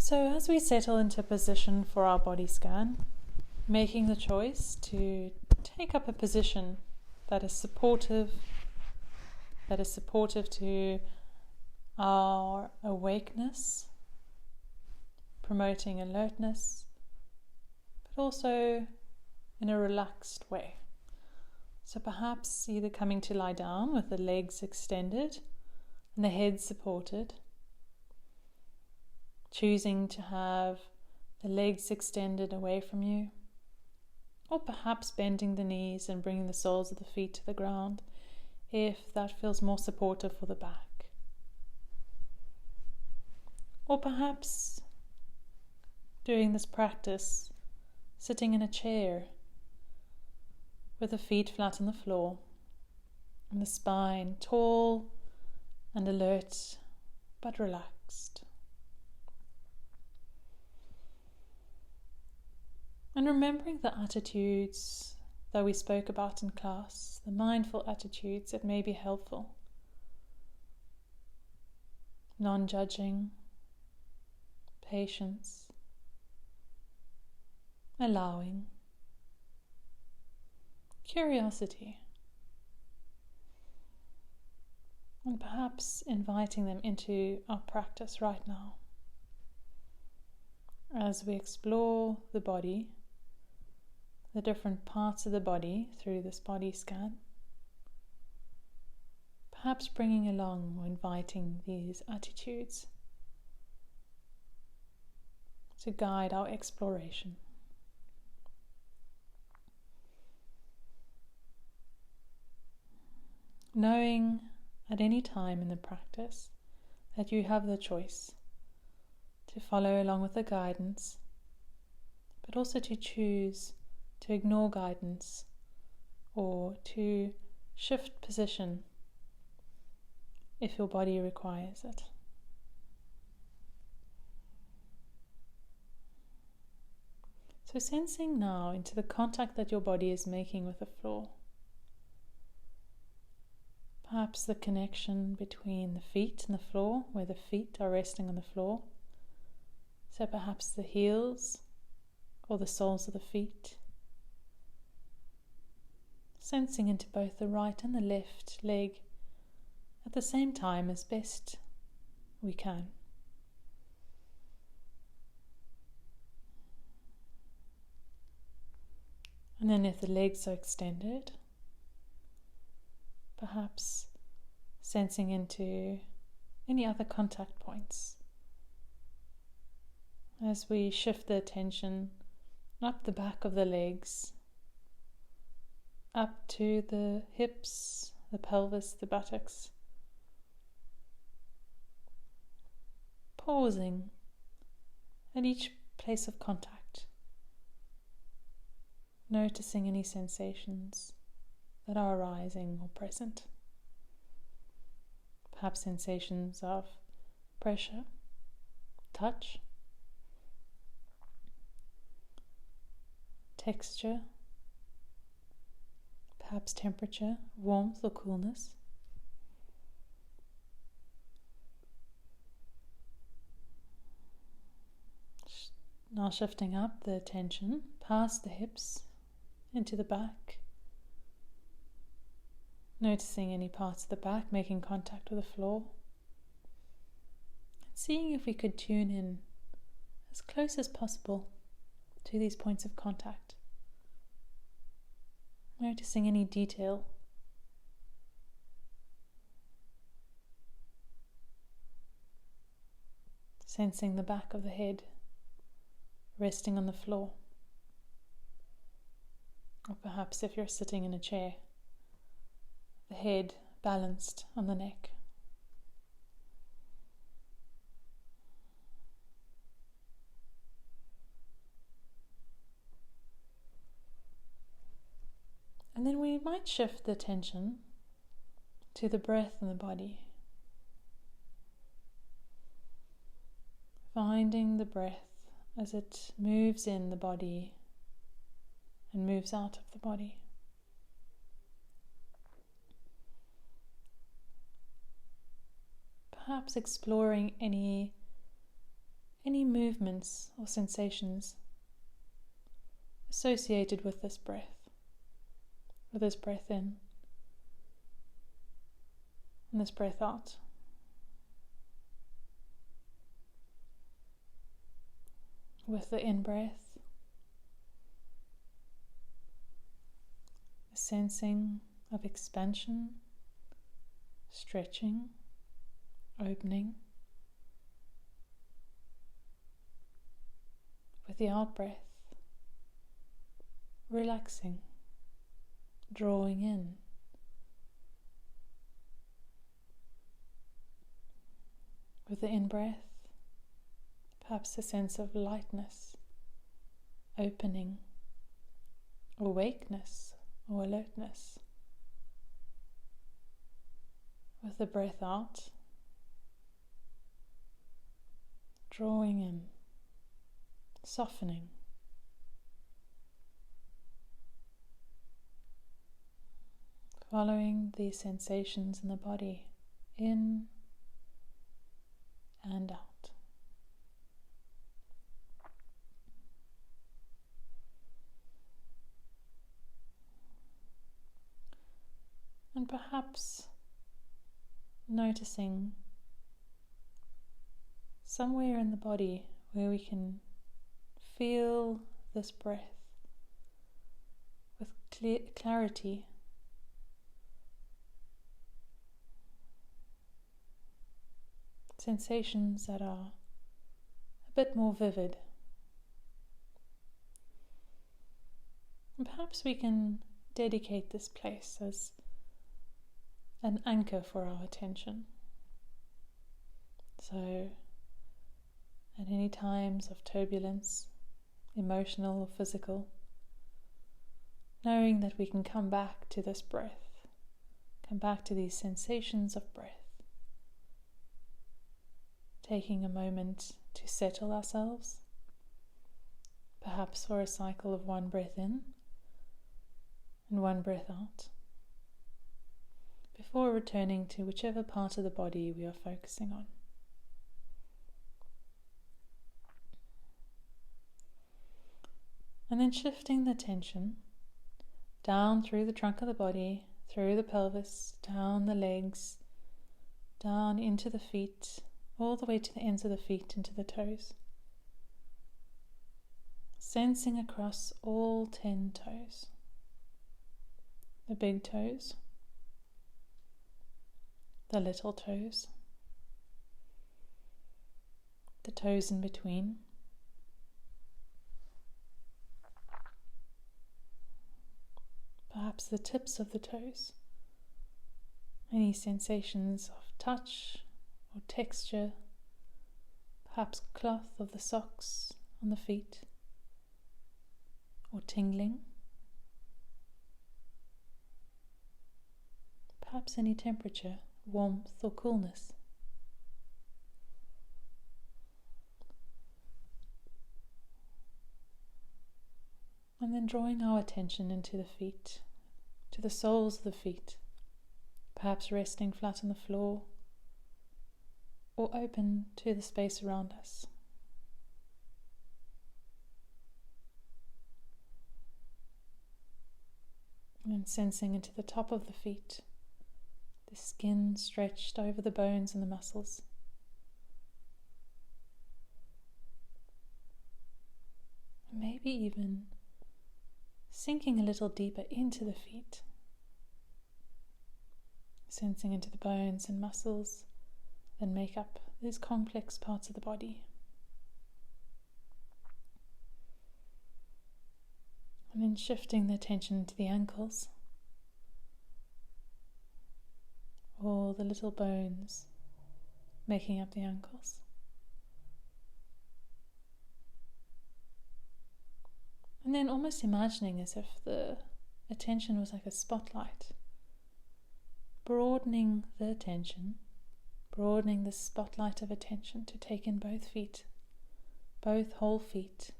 So as we settle into position for our body scan, making the choice to take up a position that is supportive to our awakeness, promoting alertness, but also in a relaxed way. So perhaps either coming to lie down with the legs extended and the head supported, choosing to have the legs extended away from you, or perhaps bending the knees and bringing the soles of the feet to the ground if that feels more supportive for the back. Or perhaps doing this practice sitting in a chair with the feet flat on the floor and the spine tall and alert but relaxed. And remembering the attitudes that we spoke about in class, the mindful attitudes that may be helpful. Non-judging, patience, allowing, curiosity, and perhaps inviting them into our practice right now as we explore the body, the different parts of the body through this body scan, perhaps bringing along or inviting these attitudes to guide our exploration. Knowing at any time in the practice that you have the choice to follow along with the guidance, but also to choose to ignore guidance or to shift position if your body requires it. So sensing now into the contact that your body is making with the floor. Perhaps the connection between the feet and the floor, where the feet are resting on the floor. So perhaps the heels or the soles of the feet. Sensing into both the right and the left leg at the same time as best we can. And then if the legs are extended, perhaps sensing into any other contact points as we shift the attention up the back of the legs, up to the hips, the pelvis, the buttocks. Pausing at each place of contact, noticing any sensations that are arising or present. Perhaps sensations of pressure, touch, texture, perhaps temperature, warmth or coolness. Now shifting up the attention past the hips into the back. Noticing any parts of the back making contact with the floor. And seeing if we could tune in as close as possible to these points of contact. Noticing any detail. Sensing the back of the head resting on the floor. Or perhaps if you're sitting in a chair, the head balanced on the neck. And then we might shift the attention to the breath in the body. Finding the breath as it moves in the body and moves out of the body. Perhaps exploring any any movements or sensations associated with this breath in and this breath out. With the in-breath, the sensing of expansion, stretching, opening. With the out-breath, relaxing, drawing in. With the in-breath, perhaps a sense of lightness, opening, awakeness or alertness. With the breath out, drawing in, softening. Following these sensations in the body, in and out. And perhaps noticing somewhere in the body where we can feel this breath with clarity. Sensations that are a bit more vivid. And perhaps we can dedicate this place as an anchor for our attention. So, at any times of turbulence, emotional or physical, knowing that we can come back to this breath, come back to these sensations of breath, taking a moment to settle ourselves, perhaps for a cycle of one breath in and one breath out, before returning to whichever part of the body we are focusing on. And then shifting the attention down through the trunk of the body, through the pelvis, down the legs, down into the feet, all the way to the ends of the feet, into the toes. Sensing across all 10 toes. The big toes, the little toes, the toes in between, perhaps the tips of the toes, any sensations of touch or texture, perhaps cloth of the socks on the feet, or tingling, perhaps any temperature, warmth or coolness. And then drawing our attention into the feet, to the soles of the feet, perhaps resting flat on the floor or open to the space around us. And sensing into the top of the feet, the skin stretched over the bones and the muscles. Maybe even sinking a little deeper into the feet, sensing into the bones and muscles that make up these complex parts of the body. And then shifting the attention to the ankles, all the little bones making up the ankles. And then almost imagining as if the attention was like a spotlight, broadening the attention, broadening the spotlight of attention to take in both feet, both whole feet.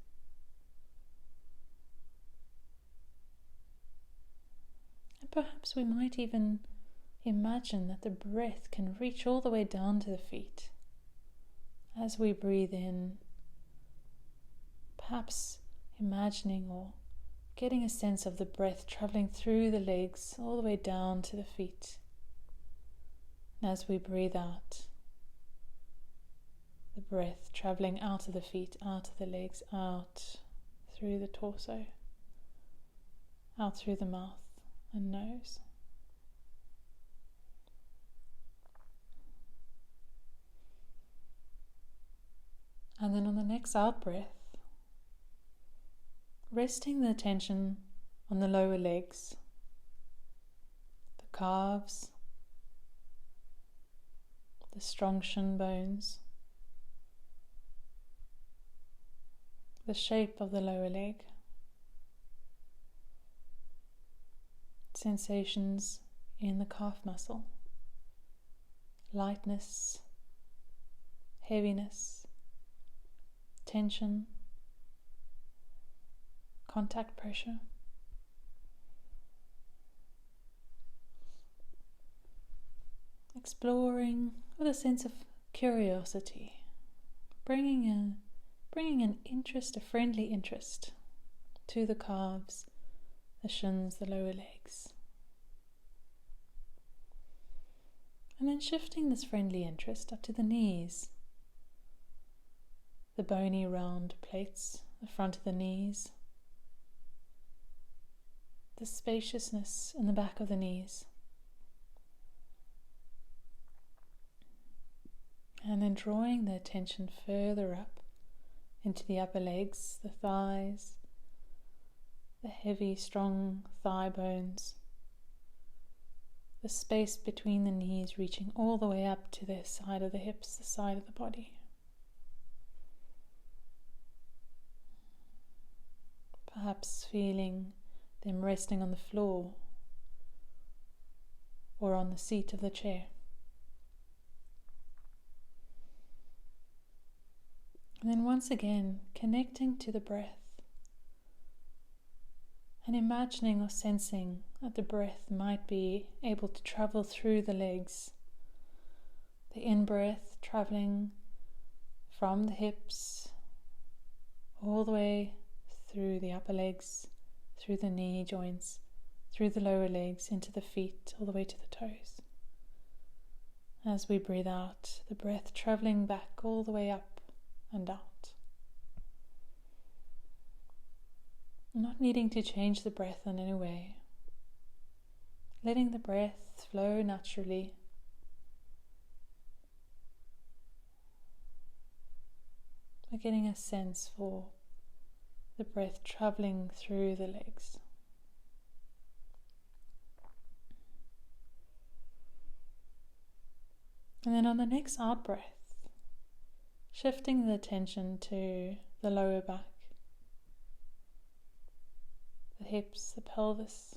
And perhaps we might even imagine that the breath can reach all the way down to the feet as we breathe in perhaps imagining or getting a sense of the breath traveling through the legs all the way down to the feet. And as we breathe out, the breath traveling out of the feet, out of the legs, out through the torso, out through the mouth and nose. And then on the next out breath, resting the attention on the lower legs, the calves, the strong shin bones, the shape of the lower leg, sensations in the calf muscle, lightness, heaviness, tension, contact pressure. Exploring with a sense of curiosity, bringing an interest, a friendly interest to the calves, the shins, the lower legs. And then shifting this friendly interest up to the knees, the bony round plates, the front of the knees, the spaciousness in the back of the knees. And then drawing the attention further up into the upper legs, the thighs, the heavy, strong thigh bones, the space between the knees reaching all the way up to the side of the hips, the side of the body. Perhaps feeling them resting on the floor or on the seat of the chair. And then once again, connecting to the breath and imagining or sensing that the breath might be able to travel through the legs. The in-breath traveling from the hips all the way through the upper legs, through the knee joints, through the lower legs, into the feet, all the way to the toes. As we breathe out, the breath traveling back all the way up and out. Not needing to change the breath in any way. Letting the breath flow naturally. But getting a sense for the breath traveling through the legs. And then on the next out breath, shifting the attention to the lower back, the hips, the pelvis,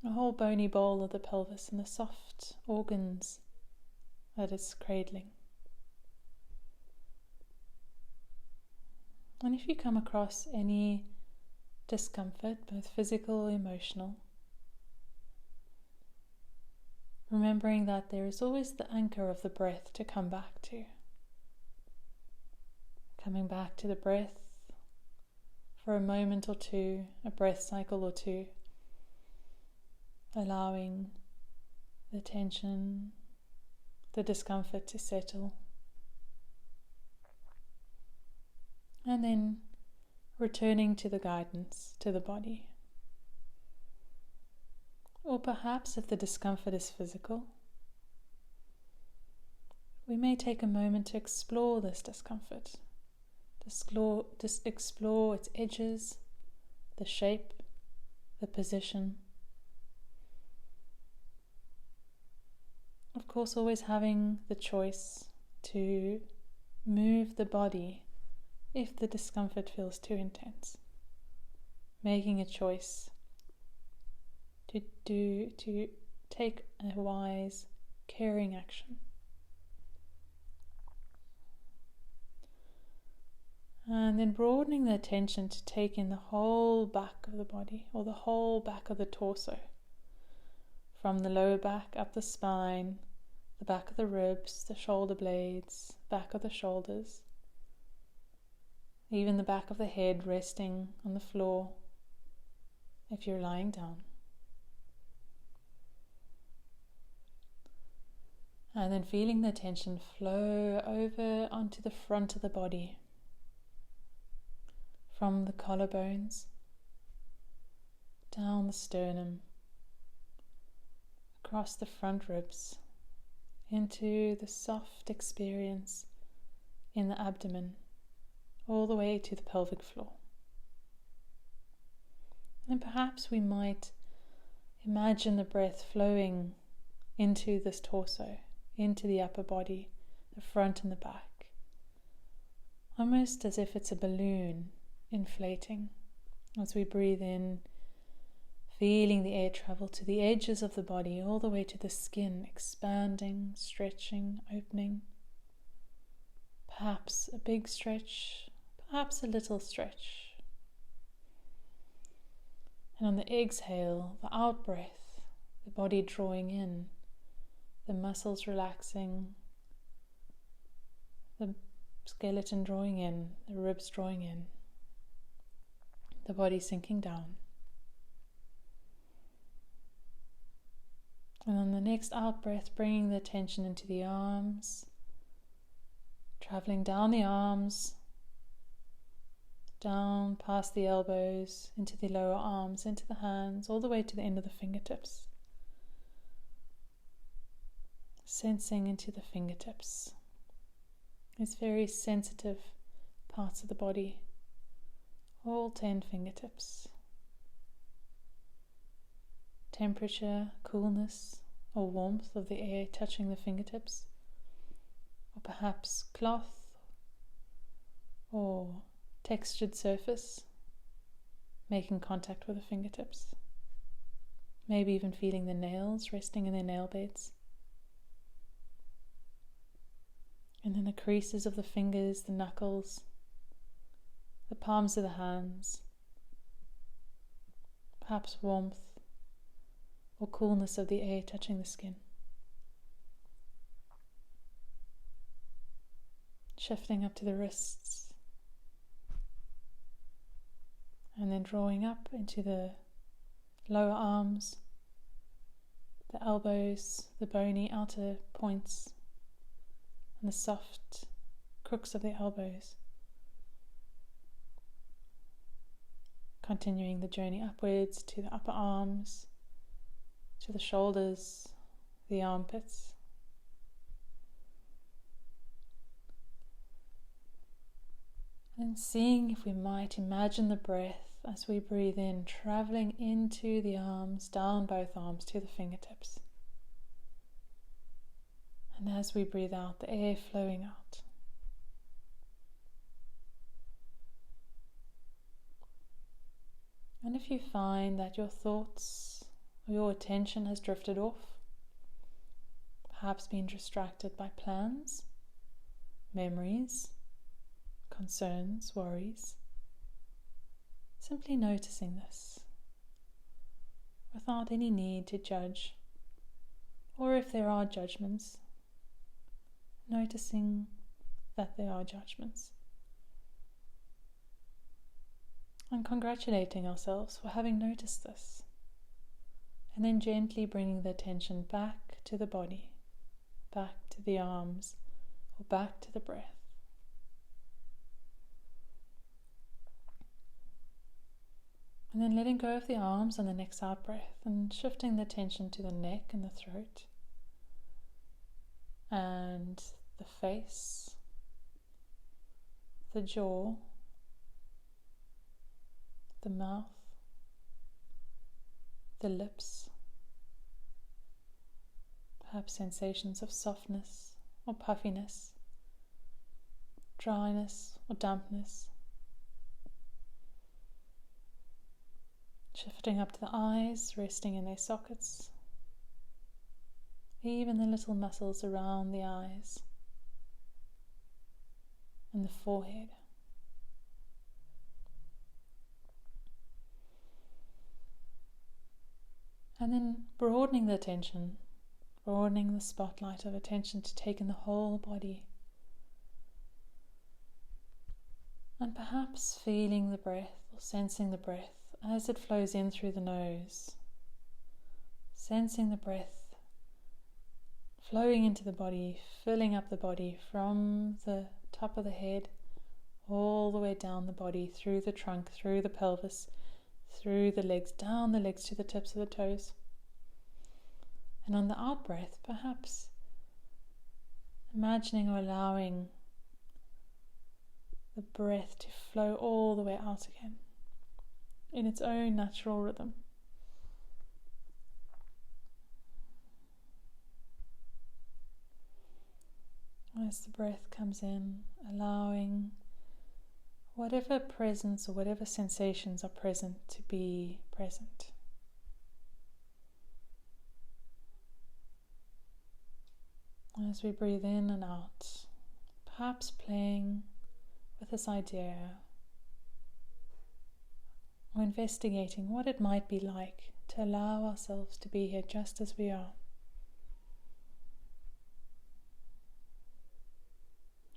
the whole bony bowl of the pelvis and the soft organs that it's cradling. And if you come across any discomfort, both physical or emotional, remembering that there is always the anchor of the breath to come back to. Coming back to the breath for a moment or two, a breath cycle or two, allowing the tension, the discomfort to settle. And then returning to the guidance, to the body. Or perhaps if the discomfort is physical, we may take a moment to explore this discomfort, explore its edges, the shape, the position. Of course, always having the choice to move the body if the discomfort feels too intense. Making a choice to take a wise, caring action. And then broadening the attention to take in the whole back of the body, or the whole back of the torso. From the lower back, up the spine, the back of the ribs, the shoulder blades, back of the shoulders, even the back of the head resting on the floor if you're lying down. And then feeling the tension flow over onto the front of the body, from the collarbones, down the sternum, across the front ribs, into the soft experience in the abdomen, all the way to the pelvic floor. And perhaps we might imagine the breath flowing into this torso, into the upper body, the front and the back, almost as if it's a balloon inflating as we breathe in, feeling the air travel to the edges of the body, all the way to the skin, expanding, stretching, opening. Perhaps a big stretch, perhaps a little stretch. And on the exhale, the out breath, the body drawing in, the muscles relaxing, the skeleton drawing in, the ribs drawing in, the body sinking down. And on the next out breath, bringing the attention into the arms, traveling down the arms, down past the elbows, into the lower arms, into the hands, all the way to the end of the fingertips. Sensing into the fingertips. These very sensitive parts of the body, all 10 fingertips. Temperature, coolness or warmth of the air touching the fingertips, or perhaps cloth or textured surface making contact with the fingertips. Maybe even feeling the nails resting in their nail beds. And then the creases of the fingers, the knuckles, the palms of the hands, perhaps warmth or coolness of the air touching the skin. Shifting up to the wrists, and then drawing up into the lower arms, the elbows, the bony outer points, and the soft crooks of the elbows. Continuing the journey upwards to the upper arms, to the shoulders, the armpits. And seeing if we might imagine the breath as we breathe in, traveling into the arms, down both arms to the fingertips. And as we breathe out, the air flowing out. And if you find that your thoughts or your attention has drifted off, perhaps been distracted by plans, memories, concerns, worries, simply noticing this without any need to judge, or if there are judgments, noticing that there are judgments, and congratulating ourselves for having noticed this, and then gently bringing the attention back to the body, back to the arms, or back to the breath. And then letting go of the arms on the next out breath and shifting the attention to the neck and the throat and the face, the jaw, the mouth, the lips, perhaps sensations of softness or puffiness, dryness or dampness. Shifting up to the eyes, resting in their sockets, even the little muscles around the eyes and the forehead. And then broadening the attention, broadening the spotlight of attention to take in the whole body. And perhaps feeling the breath or sensing the breath as it flows in through the nose. Sensing the breath flowing into the body, filling up the body from the top of the head all the way down the body, through the trunk, through the pelvis, through the legs, down the legs to the tips of the toes. And on the out breath, perhaps imagining or allowing the breath to flow all the way out again in its own natural rhythm. As the breath comes in, allowing whatever presence or whatever sensations are present to be present. As we breathe in and out, perhaps playing with this idea or investigating what it might be like to allow ourselves to be here just as we are.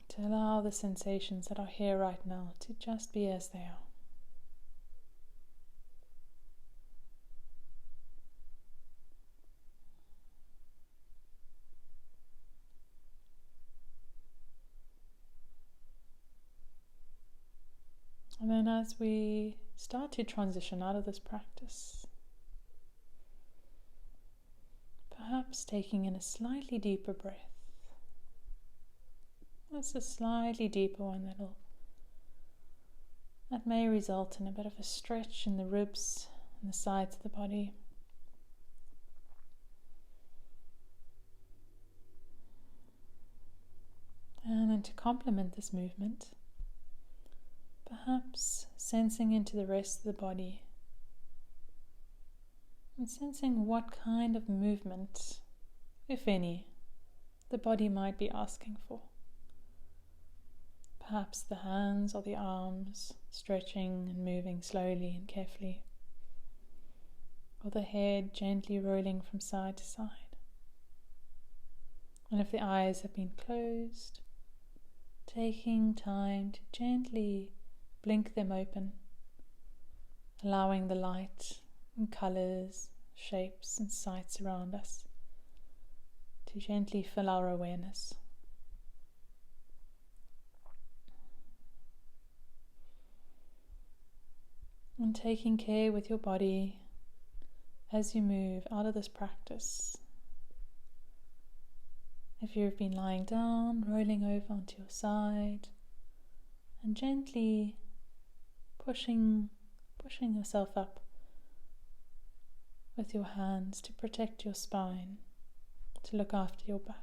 To allow the sensations that are here right now to just be as they are. And then as we start to transition out of this practice, perhaps taking in a slightly deeper breath. That's a slightly deeper one that may result in a bit of a stretch in the ribs and the sides of the body. And then to complement this movement, perhaps sensing into the rest of the body and sensing what kind of movement, if any, the body might be asking for. Perhaps the hands or the arms stretching and moving slowly and carefully, or the head gently rolling from side to side. And if the eyes have been closed, taking time to gently blink them open, allowing the light and colors, shapes and sights around us to gently fill our awareness. And taking care with your body as you move out of this practice. If you've been lying down, rolling over onto your side and gently pushing yourself up with your hands to protect your spine, to look after your back.